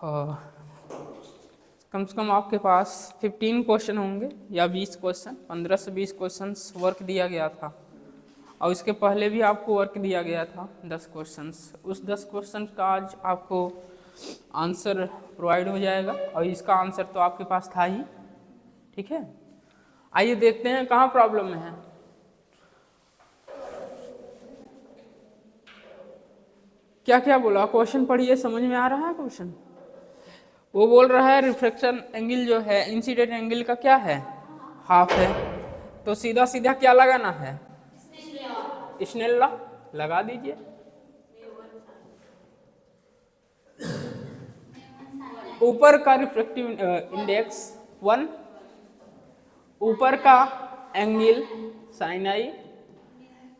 और कम से कम आपके पास 15 क्वेश्चन होंगे या 20 क्वेश्चन, 15 से 20 क्वेश्चन वर्क दिया गया था। और इसके पहले भी आपको वर्क दिया गया था 10 क्वेश्चंस। उस 10 क्वेश्चन का आज आपको आंसर प्रोवाइड हो जाएगा और इसका आंसर तो आपके पास था ही। ठीक है, आइए देखते हैं कहाँ प्रॉब्लम में है। क्या क्या बोला, क्वेश्चन पढ़िए, समझ में आ रहा है क्वेश्चन? वो बोल रहा है रिफ्रैक्शन एंगल जो है इंसिडेंट एंगल का क्या है, हाफ है। तो सीधा सीधा क्या लगाना है, स्नेल लॉ लगा दीजिए। ऊपर का रिफ्रैक्टिव इंडेक्स 1, ऊपर का एंगल साइन आई,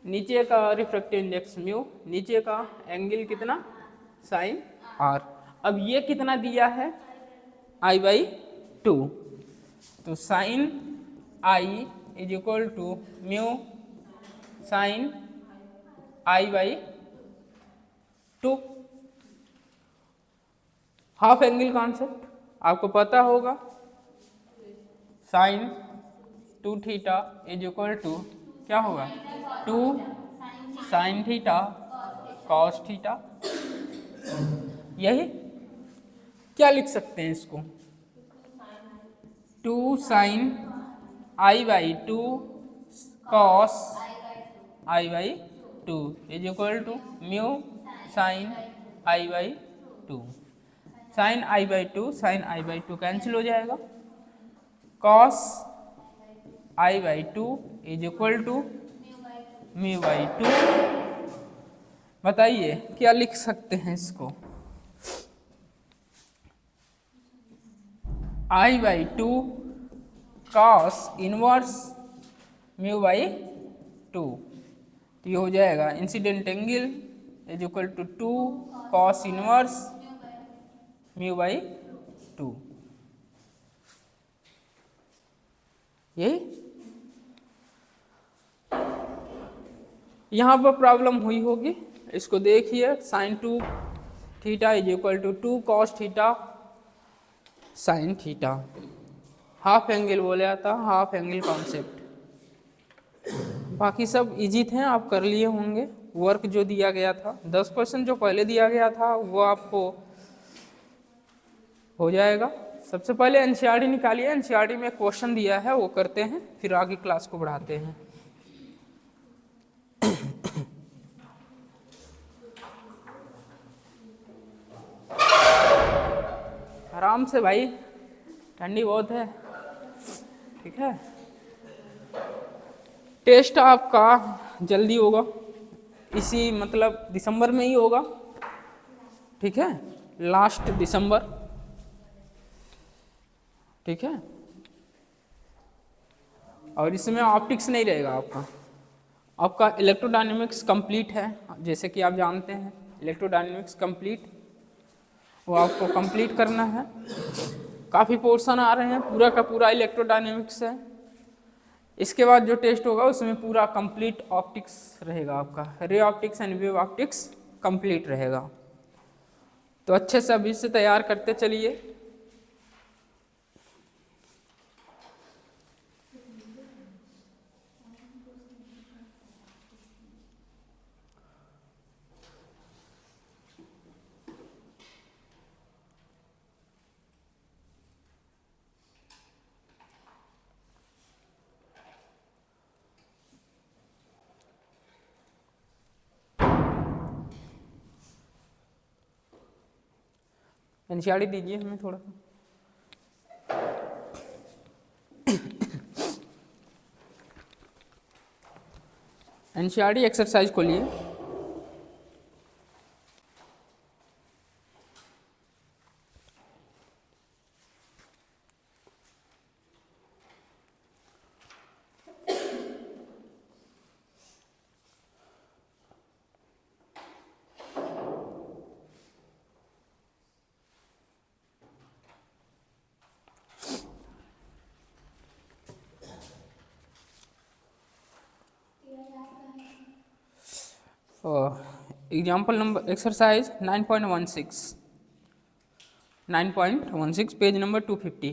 नीचे का रिफ्रैक्टिव इंडेक्स म्यू, नीचे का एंगल कितना, साइन आर। अब ये कितना दिया है, आई बाई 2। तो sine I is equal to mu sine I by 2। Half angle concept आपको पता होगा, sine 2 theta is equal to क्या होगा, 2 साइन थीटा कॉस थीटा। यही क्या लिख सकते हैं इसको, 2 sine I by 2 cos i by 2 is equal to mu sine I by 2। Sine I by 2 sine I by 2 cancel हो जाएगा, cos i by 2 is equal to mu by 2। बताइए क्या लिख सकते हैं इसको, i by 2 cos inverse mu by 2। तो ये हो जाएगा incident angle is equal to 2 cos inverse mu by 2। यही यहाँ पर प्रॉब्लम हुई होगी, इसको देखिए। Sine 2 theta is equal to 2 cos theta sine theta. Half angle बोला था, हाफ एंगल कॉन्सेप्ट। बाकी सब इजी थे, आप कर लिए होंगे। वर्क जो दिया गया था 10% जो पहले दिया गया था वो आपको हो जाएगा। सबसे पहले एनसीईआरटी निकालिए, एनसीईआरटी में क्वेश्चन दिया है वो करते हैं, फिर आगे क्लास को बढ़ाते हैं। आराम से भाई, ठंडी बहुत है। ठीक है, टेस्ट आपका जल्दी होगा, इसी मतलब दिसंबर में ही होगा। ठीक है, लास्ट दिसंबर। ठीक है, और इसमें ऑप्टिक्स नहीं रहेगा आपका। आपका इलेक्ट्रोडायनेमिक्स कंप्लीट है, जैसे कि आप जानते हैं इलेक्ट्रोडायनेमिक्स कंप्लीट, वो आपको कंप्लीट करना है। काफ़ी पोर्शन आ रहे हैं, पूरा का पूरा इलेक्ट्रोडायनेमिक्स है। इसके बाद जो टेस्ट होगा उसमें पूरा कंप्लीट ऑप्टिक्स रहेगा आपका, ray optics and wave optics complete रहेगा। तो अच्छे से अभी से तैयार करते चलिए। एनसीईआरटी दीजिए हमें थोड़ा सा। एनसीईआरटी एक्सरसाइज खोलिए। Example number exercise 9.16। 9.16 page number 250।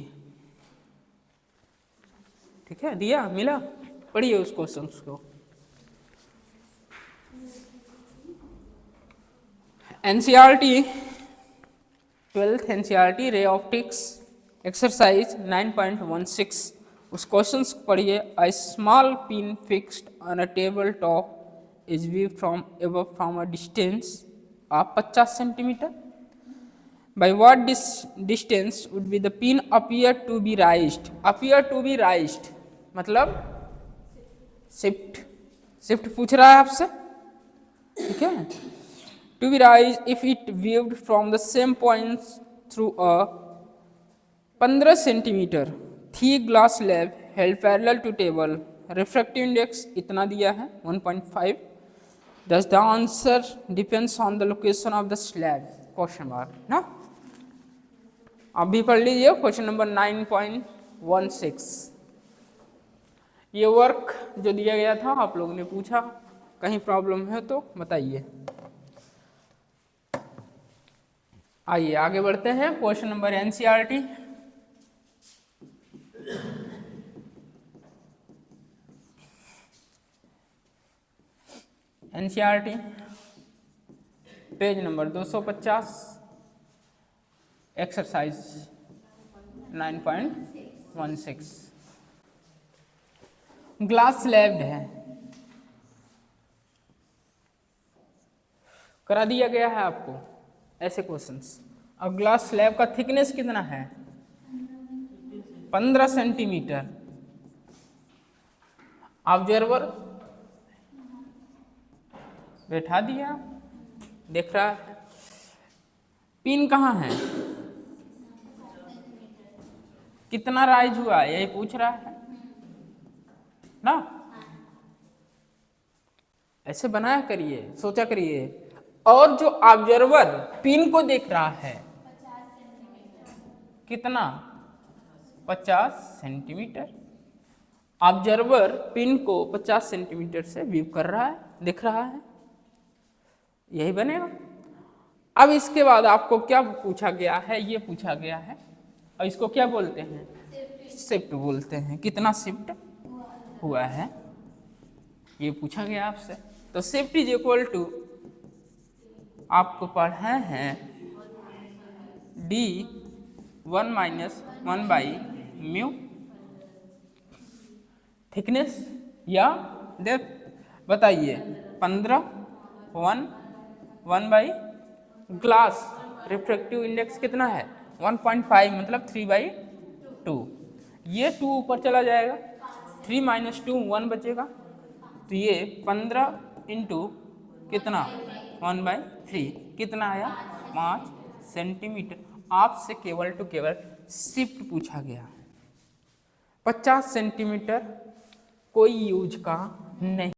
ठीक है, दिया मिला, पढ़िए उस क्वेश्चन को। NCERT 12th NCERT ray optics exercise 9.16, उस क्वेश्चन को पढ़िए। A small pin fixed on a table top is view from above from a distance of 50 centimetre. By what distance would be the pin appear to be raised? Appear to be raised मतलब shift पूछ रहा है आपसे, ठीक है। To be raised if it viewed from the same point through a 15 centimetre thick glass slab held parallel to table, refractive index इतना दिया है 1.5। Does the answer depends on the location of the slab? Question mark ना। आप भी पढ़ लीजिए question number 9.16। ये work जो दिया गया था आप लोगों ने पूछा, कहीं प्रॉब्लम है तो बताइए। आइए आगे बढ़ते हैं। Question number NCERT page number 250 exercise 9.16। Glass slabbed है, करा दिया गया है आपको ऐसे क्वेश्चंस। अब ग्लास स्लैब का थिकनेस कितना है? 15 सेंटीमीटर। ऑब्जर्वर बैठा दिया, देख रहा है। पिन कहाँ है, कितना राइज हुआ यही पूछ रहा है ना। ऐसे बनाया करिए, सोचा करिए। और जो ऑब्जर्वर पिन को देख रहा है कितना, 50 सेंटीमीटर। ऑब्जर्वर पिन को 50 सेंटीमीटर से व्यू कर रहा है, दिख रहा है, यही बनेगा। अब इसके बाद आपको क्या पूछा गया है, ये पूछा गया है, और इसको क्या बोलते हैं, शिफ्ट बोलते हैं। कितना शिफ्ट हुआ है ये पूछा गया आपसे। तो शिफ्ट इज इक्वल टू, आपको पढ़े हैं d1 - 1/μ थिकनेस या डेप्थ। बताइए 15 1 ग्लास रिफ्रैक्टिव इंडेक्स कितना है 1.5 मतलब 3/2। ये 2 ऊपर चला जाएगा, 3 - 2 1 बचेगा, तो ये 15 इंटू कितना 1/3 कितना आया 5 सेंटीमीटर। आपसे केवल टू केवल शिफ्ट पूछा गया। 50 सेंटीमीटर कोई यूज का नहीं।